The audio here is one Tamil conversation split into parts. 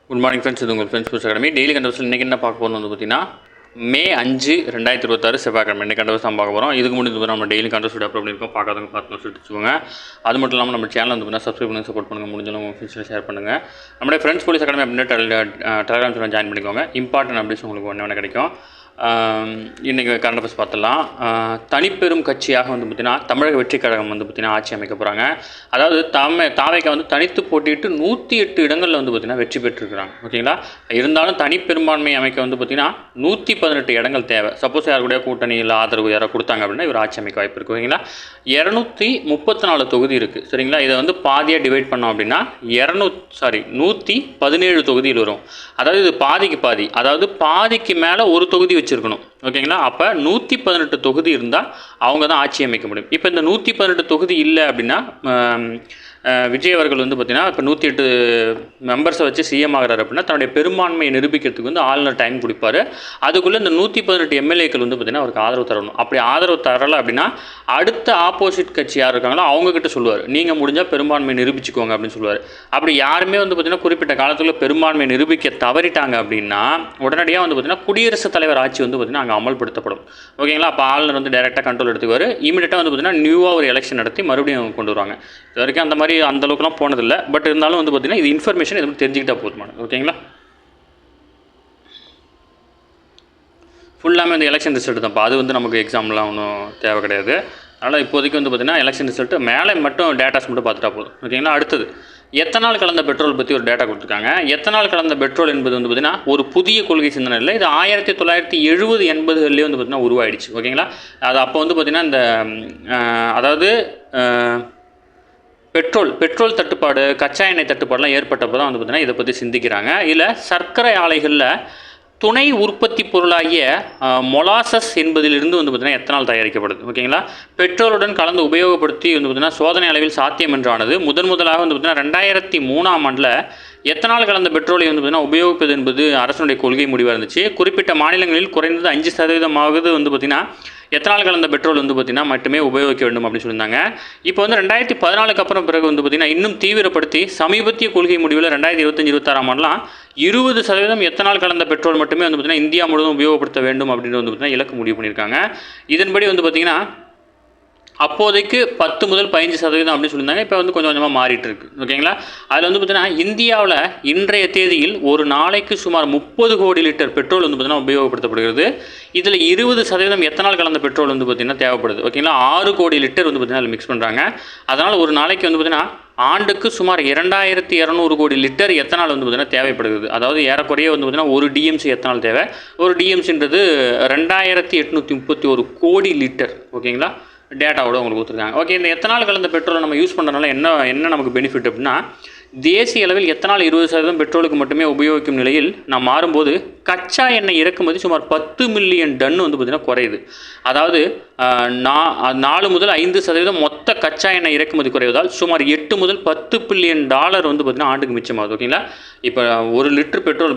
Good morning friends. இது உங்கள் ஃப்ரெண்ட்ஸ் புஷ் அகாடமி. டெய்லி கண்டவர்ஸில் இன்றைக்கி என்ன பார்க்க போகணும் வந்து பார்த்தீங்கன்னா மே 5, 2026 செவ்வாய்க்கிழமை இன்றைக்கி கண்டவர்ஸ் தான் பார்க்க போகிறோம். இதுக்கு முன்னாடி நம்ம டெய்லி கண்டவர்ஸ் அப்லோட் பண்ணியிருக்கோம். பார்க்காதவங்க பார்த்து வச்சுக்கோங்க. அது மட்டும் இல்லாமல் நம்ம சேனல் வந்து பார்த்தீங்கன்னா சப்ஸ்கிரைப் பண்ணி சப்போர்ட் பண்ணுங்கள். முடிஞ்சாலும் உங்கள் ஃப்ரெண்ட்ஸில் ஷேர் பண்ணுங்கள். நம்மளுடைய ஃப்ரெண்ட்ஸ் போலீஸ் அகாடமி அப்படின்னு டெலிகிராம் சேனல் ஜாயின் பண்ணிக்கோங்க. இம்பார்ட்டன்ட் அப்டேட்ஸ் உங்களுக்கு ஒன்று கிடைக்கும். இன்றைக்கி கரண்ட் அஃபேர்ஸ் பார்த்துடலாம். தனிப்பெரும் கட்சியாக வந்து பார்த்திங்கன்னா தமிழக வெற்றிக் கழகம் வந்து பார்த்திங்கன்னா ஆட்சி அமைக்க போகிறாங்க. அதாவது தாவேக்கா வந்து தனித்து போட்டியிட்டு 108 இடங்களில் வந்து பார்த்திங்கன்னா வெற்றி பெற்றிருக்கிறாங்க. ஓகேங்களா? இருந்தாலும் தனிப்பெரும்பான்மை அமைக்க வந்து பார்த்திங்கன்னா 118 இடங்கள் தேவை. சப்போஸ் யாருடைய கூட்டணி இல்லை ஆதரவு யாராவது கொடுத்தாங்க அப்படின்னா இவர் ஆட்சி அமைக்க வாய்ப்பு இருக்குது. ஓகேங்களா? 234 தொகுதி இருக்குது. சரிங்களா? இதை வந்து பாதியாக டிவைட் பண்ணோம் அப்படின்னா 117 தொகுதியில் வரும். அதாவது இது பாதிக்கு பாதி, அதாவது பாதிக்கு மேலே ஒரு தொகுதி வச்சுருக்கணும். ஓகேங்களா? அப்போ 118 தொகுதி இருந்தால் அவங்க தான் ஆட்சி அமைக்க முடியும். இப்போ இந்த 118 தொகுதி இல்லை அப்படின்னா விஜய் அவர்கள் வந்து பார்த்திங்கன்னா இப்போ 108 மெம்பர்ஸை வச்சு சிஎம் ஆகிறார் அப்படின்னா தன்னுடைய பெரும்பான்மையை நிரூபிக்கிறதுக்கு வந்து ஆளுநர் டைம் கொடுப்பார். அதுக்குள்ளே இந்த 118 எம்எல்ஏக்கள் வந்து பார்த்திங்கன்னா அவருக்கு ஆதரவு தரணும். அப்படி ஆதரவு தரலை அப்படின்னா அடுத்த ஆப்போசிட் கட்சி யார் இருக்காங்களோ அவங்கக்கிட்ட சொல்லுவார், நீங்கள் முடிஞ்சால் பெரும்பான்மையை நிரூபிச்சுக்கோங்க அப்படின்னு சொல்லுவார். அப்படி யாருமே வந்து பார்த்திங்கன்னா குறிப்பிட்ட காலத்தில் பெரும்பான்மையை நிரூபிக்க தவறிட்டாங்க அப்படின்னா உடனடியாக வந்து பார்த்திங்கன்னா குடியரசுத் தலைவர் ஆட்சி வந்து பார்த்திங்கன்னா அங்கே அமல்படுத்தப்படும். ஓகேங்களா? அப்போ ஆளுநர் வந்து டைரெக்டாக கண்ட்ரோல் எடுத்துக்குவார். இமீடியட்டாக வந்து பார்த்திங்கன்னா நியூவாக ஒரு எலெக்ஷன் நடத்தி மறுபடியும் கொண்டு வருவாங்க. இது வரைக்கும் அந்த மாதிரி அந்த அளவுக்குலாம் போனதில்லை. பட் இருந்தாலும் வந்து பார்த்திங்கன்னா இது இன்ஃபர்மேஷன் இது தெரிஞ்சுக்கிட்டா போதுமானது. ஓகேங்களா? ஃபுல்லாமே வந்து எலெக்ஷன் ரிசல்ட் தான். அது வந்து நமக்கு எக்ஸாம்லாம் ஒன்றும் தேவை கிடையாது. அதனால் இப்போதைக்கு வந்து பார்த்திங்கன்னா எலெக்ஷன் ரிசல்ட்டு மேலே மட்டும் டேட்டாஸ் மட்டும் பார்த்துட்டா போதும். ஓகேங்களா? அடுத்தது எத்தனால் கலந்த பெட்ரோல் பற்றி ஒரு டேட்டா கொடுத்துருக்காங்க. எத்தனால் கலந்த பெட்ரோல் என்பது வந்து பார்த்திங்கன்னா ஒரு புதிய கொள்கை சிந்தனை இல்லை. இது 1970, 80லேயே வந்து பார்த்திங்கன்னா உருவாயிடுச்சு. ஓகேங்களா? அது அப்போ வந்து பார்த்திங்கன்னா இந்த அதாவது பெட்ரோல் தட்டுப்பாடு, கச்சா எண்ணெய் தட்டுப்பாடுலாம் ஏற்பட்டப்போ தான் வந்து பார்த்திங்கன்னா இதை பற்றி சிந்திக்கிறாங்க. இல்லை சர்க்கரை ஆலைகளில் துணை உற்பத்தி பொருளாகிய மொலாசஸ் என்பதிலிருந்து வந்து பார்த்திங்கன்னா எத்தனால் தயாரிக்கப்படுது. ஓகேங்களா? பெட்ரோலுடன் கலந்து உபயோகப்படுத்தி வந்து பார்த்திங்கன்னா சோதனை அளவில் சாத்தியம் என்றானது முதலாக வந்து பார்த்திங்கன்னா 2003ஆம் ஆண்டில் எத்தனால் கலந்த பெட்ரோலை வந்து பார்த்திங்கன்னா உபயோகிப்பது என்பது அரசனுடைய கொள்கை முடிவாக இருந்துச்சு. குறிப்பிட்ட மாநிலங்களில் குறைந்தது 5% வந்து பார்த்திங்கன்னா எத்தனால் கலந்த பெட்ரோல் வந்து பார்த்திங்கன்னா மட்டுமே உபயோகிக்க வேண்டும் அப்படின்னு சொல்லியிருந்தாங்க. இப்போ வந்து 2014 அப்புறம் பிறகு வந்து பார்த்திங்கன்னா இன்னும் தீவிரப்படுத்தி சமீபத்திய கொள்கை முடிவில் 2025, 26ஆம் ஆண்டுலாம் 20% எத்தனால் கலந்த பெட்ரோல் மட்டுமே வந்து பார்த்திங்கன்னா இந்தியா முழுவதும் உபயோகப்படுத்த வேண்டும் அப்படின்னு வந்து பார்த்திங்கன்னா இலக்கு முடிவு பண்ணியிருக்காங்க. இதன்படி வந்து பார்த்திங்கன்னா அப்போதைக்கு 10 முதல் 15% அப்படின்னு சொல்லியிருந்தாங்க. இப்போ வந்து கொஞ்சம் கொஞ்சமாக மாறிட்டு இருக்கு. ஓகேங்களா? அதில் வந்து பார்த்திங்கன்னா இந்தியாவில் இன்றைய தேதியில் ஒரு நாளைக்கு சுமார் 30 கோடி லிட்டர் பெட்ரோல் வந்து பார்த்திங்கன்னா உபயோகப்படுத்தப்படுகிறது. இதில் 20% எத்தனால் கலந்த பெட்ரோல் வந்து பார்த்திங்கன்னா தேவைப்படுது. ஓகேங்களா? 6 கோடி லிட்டர் வந்து பார்த்திங்கன்னா அதில் மிக்ஸ் பண்ணுறாங்க. அதனால் ஒரு நாளைக்கு வந்து பார்த்திங்கன்னா ஆண்டுக்கு சுமார் 2200 கோடி லிட்டர் எத்தனால் வந்து பார்த்திங்கன்னா தேவைப்படுகிறது. அதாவது ஏறக்குறைய வந்து பார்த்திங்கன்னா ஒரு டிஎம்சி எத்தனால் தேவை. ஒரு டிஎம்சின்றது 2831 கோடி லிட்டர். ஓகேங்களா? டேட்டாவோட உங்களுக்கு கொடுத்துருக்காங்க. ஓகே, இந்த எத்தனால் கலந்த பெட்ரோலை நம்ம யூஸ் பண்ணுறதுனால என்ன நமக்கு பெனிஃபிட் அப்படின்னா தேசிய அளவில் எத்தனால் 20% பெட்ரோலுக்கு மட்டுமே உபயோகிக்கும் நிலையில் நாம் மாறும்போது கச்சா எண்ணெய் இறக்குமதி சுமார் 10 மில்லியன் டன் வந்து பார்த்திங்கன்னா குறையுது. அதாவது 4 முதல் 5% மொத்த கச்சா எண்ணெய் இறக்குமதி குறைவதால் சுமார் 8 முதல் 10 பில்லியன் டாலர் வந்து பார்த்திங்கன்னா ஆண்டுக்கு மிச்சமாகுது. ஓகேங்களா? இப்போ ஒரு லிட்டர் பெட்ரோல்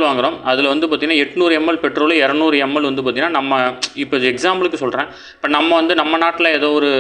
வாங்குகிறோம். அதில் வந்து பார்த்திங்கன்னா 800 ml பெட்ரோல் 200 ml வந்து பார்த்திங்கன்னா நம்ம இப்போ எக்ஸாம்பிளுக்கு சொல்கிறேன். இப்போ நம்ம நாட்டில் ஏதோ ஒரு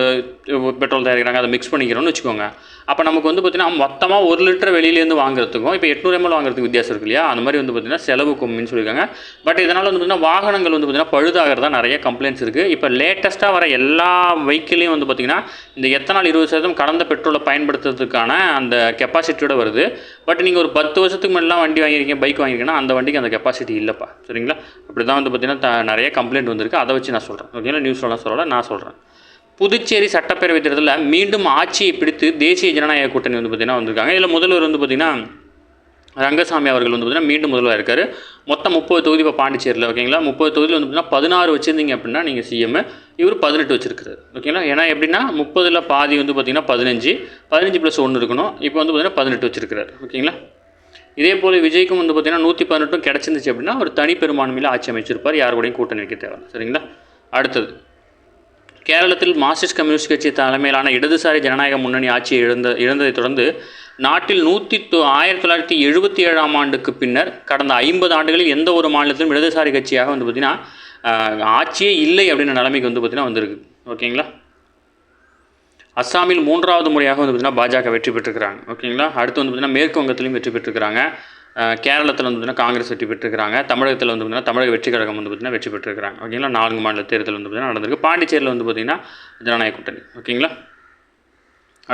பெட்ரோல் தயாரிக்கிறாங்க, அதை மிக்ஸ் பண்ணிக்கிறோம்னு வச்சுக்கோங்க. அப்போ நமக்கு வந்து பார்த்திங்கன்னா மொத்தமாக 1 லிட்டர் வெளியிலேருந்து வாங்குறதுக்கும் இப்போ 800 ml வாங்குறதுக்கு வித்தியாசம் இருக்கு இல்லையா? அந்த மாதிரி வந்து பார்த்திங்கன்னா செலவு கம்மின்னு சொல்லியிருக்காங்க. பட் இதனால் வந்து பார்த்திங்கன்னா வாகனங்கள் வந்து பார்த்திங்கன்னா பழுதாகிறதா நிறைய கம்ப்ளைண்ட்ஸ் இருக்குது. இப்போ லேட்டஸ்ட்டாக வர எல்லா வெஹிக்கிளையும் வந்து பார்த்திங்கன்னா இந்த எத்தனால் 20% கலந்த பெட்ரோலை பயன்படுத்துறதுக்கான அந்த கெப்பாசிட்டியோடு வருது. பட் நீங்கள் ஒரு 10 வருஷத்துக்கு முன்னாடிலாம் வண்டி வாங்கியிருக்கீங்க, பைக் வாங்கியிருக்கீங்கன்னா அந்த வண்டிக்கு அந்த கெப்பாசிட்டி இல்லைப்பா. சரிங்களா? அப்படி தான் வந்து பார்த்திங்கன்னா நிறைய கம்ப்ளைண்ட் வந்திருக்கு. அதை வச்சு நான் சொல்கிறேன். ஓகேங்களா? நியூஸ்லாம் சொல்லலை, நான் சொல்கிறேன். புதுச்சேரி சட்டப்பேரவை தேர்தலில் மீண்டும் ஆட்சியை பிடித்து தேசிய ஜனநாயக கூட்டணி வந்து பார்த்திங்கன்னா வந்திருக்காங்க. இதில் முதல்வர் வந்து பார்த்திங்கன்னா ரங்கசாமி அவர்கள் வந்து பார்த்திங்கன்னா மீண்டும் முதல்வராக இருக்கார். மொத்தம் 30 தொகுதி இப்போ பாண்டிச்சேரியில். ஓகேங்களா? 30 தொகுதியில் வந்து பார்த்திங்கன்னா 16 வச்சுருந்தீங்க அப்படின்னா நீங்கள் சிஎம், இவர் 18 வச்சுருக்காரு. ஓகேங்களா? ஏன்னா எப்படின்னா 30ல் பாதி வந்து பார்த்திங்கன்னா 15 + 1 இருக்கணும். இப்போ வந்து பார்த்திங்கன்னா 18 வச்சுருக்கிறார். ஓகேங்களா? இதே போல் விஜய்க்கும் வந்து பார்த்திங்கன்னா 118 கிடச்சிருந்துச்சு அப்படின்னா ஒரு தனி பெரும்பான்மையில் ஆட்சி அமைச்சிருப்பார். யார் கூடயும் கூட்டணி வைக்க தேவை. சரிங்களா? அடுத்தது கேரளத்தில் மார்க்சிஸ்ட் கம்யூனிஸ்ட் கட்சி தலைமையிலான இடதுசாரி ஜனநாயக முன்னணி ஆட்சியை இழந்ததைத் தொடர்ந்து நாட்டில் 1977ஆம் ஆண்டுக்கு பின்னர் கடந்த 50 ஆண்டுகளில் எந்த ஒரு மாநிலத்திலும் இடதுசாரி கட்சியாக வந்து பார்த்திங்கன்னா ஆட்சியே இல்லை அப்படின்ற நிலைமைக்கு வந்து பார்த்திங்கன்னா வந்திருக்கு. ஓகேங்களா? அஸ்ஸாமில் 3வது முறையாக வந்து பார்த்திங்கன்னா பாஜக வெற்றி பெற்றிருக்கிறாங்க. ஓகேங்களா? அடுத்து வந்து பார்த்திங்கன்னா மேற்கு வங்கத்திலையும் வெற்றி பெற்றிருக்கிறாங்க. கேரளத்தில் வந்து பார்த்திங்கன்னா காங்கிரஸ் வெற்றி பெற்றிருக்கிறாங்க. தமிழகத்தில் வந்து பார்த்திங்கன்னா தமிழக வெற்றி கழகம் வந்து பார்த்திங்கன்னா வெற்றி பெற்றிருக்கிறாங்க. ஓகேங்களா, 4 மாநில தேர்தல் வந்து பார்த்திங்கன்னா நடந்திருக்கு. பாண்டிச்சேரியில் வந்து பார்த்திங்கன்னா ஜனநாயக கூட்டணி. ஓகேங்களா.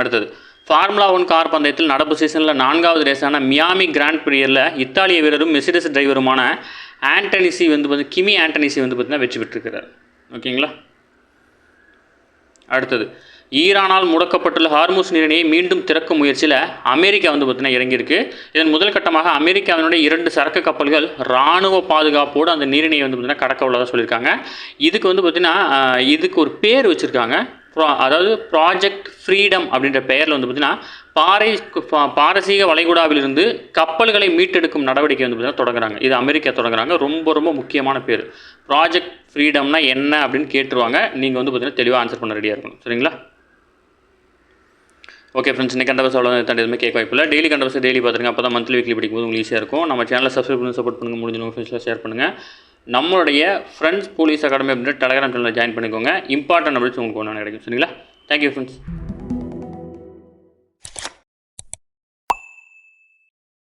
அடுத்தது ஃபார்முலா 1 கார் பந்தயத்தில் நடப்பு சீசனில் 4வது ரேஸான மியாமி கிராண்ட் பிரியரில் இத்தாலிய வீரரும் மெர்சிடஸ் டிரைவருமான கிமி ஆண்டனிசி வந்து பார்த்திங்கன்னா வெற்றி பெற்றிருக்கிறார். ஓகேங்களா. அடுத்தது ஈரானால் முடக்கப்பட்டுள்ள ஹார்முஸ் நீரிணையை மீண்டும் திறக்கும் முயற்சியில் அமெரிக்கா வந்து பார்த்திங்கன்னா இறங்கியிருக்கு. இதன் முதல் கட்டமாக அமெரிக்காவினுடைய 2 சரக்கு கப்பல்கள் இராணுவ பாதுகாப்போடு அந்த நீரிணையை வந்து பார்த்திங்கன்னா கடக்க உள்ளதாக சொல்லியிருக்காங்க. இதுக்கு வந்து பார்த்திங்கன்னா இதுக்கு ஒரு பேர் வச்சுருக்காங்க. அதாவது ப்ராஜெக்ட் ஃப்ரீடம் அப்படின்ற பெயரில் வந்து பார்த்திங்கன்னா பாரசீக வளைகுடாவிலிருந்து கப்பல்களை மீட்டெடுக்கும் நடவடிக்கை வந்து பார்த்திங்கன்னா தொடங்குறாங்க. இது அமெரிக்கா தொடங்குறாங்க. ரொம்ப ரொம்ப முக்கியமான பேர். ப்ராஜெக்ட் ஃப்ரீடம்னா என்ன அப்படின்னு கேட்டுருவாங்க. நீங்கள் வந்து பார்த்திங்கன்னா தெளிவாக ஆன்சர் பண்ண ரெடியாக இருக்கணும். சரிங்களா. ஓகே ஃப்ரெண்ட்ஸ், இன்றைக்கி கண்டபஸ் அவ்வளோ தாண்டி எதுவுமே கேட்க வாய்ப்பில்லை. டெய்லி கண்டபஸ் டெய்லி பார்த்துருங்க. அப்போ தான் மந்த்லி வீக்லி படிக்கும்போது உங்களுக்கு ஈஸியாக இருக்கும். நம்ம சேனலை சப்ஸ்கிரைப் பண்ணி சப்போர்ட் பண்ணுங்கள். முடிஞ்ச ஃப்ரெண்ட்ஸில் ஷேர் பண்ணுங்கள். நம்மளுடைய ஃப்ரெண்ட்ஸ் போலீஸ் அகாடமி அப்படின்ற டெலிகிராம் சேனலில் ஜாயின் பண்ணிக்கோங்க. இம்பார்ட்டன்ட் அப்டேட்ஸ் உங்களுக்கு ஒன்று கிடைக்கும். சரிங்களா. Thank you friends.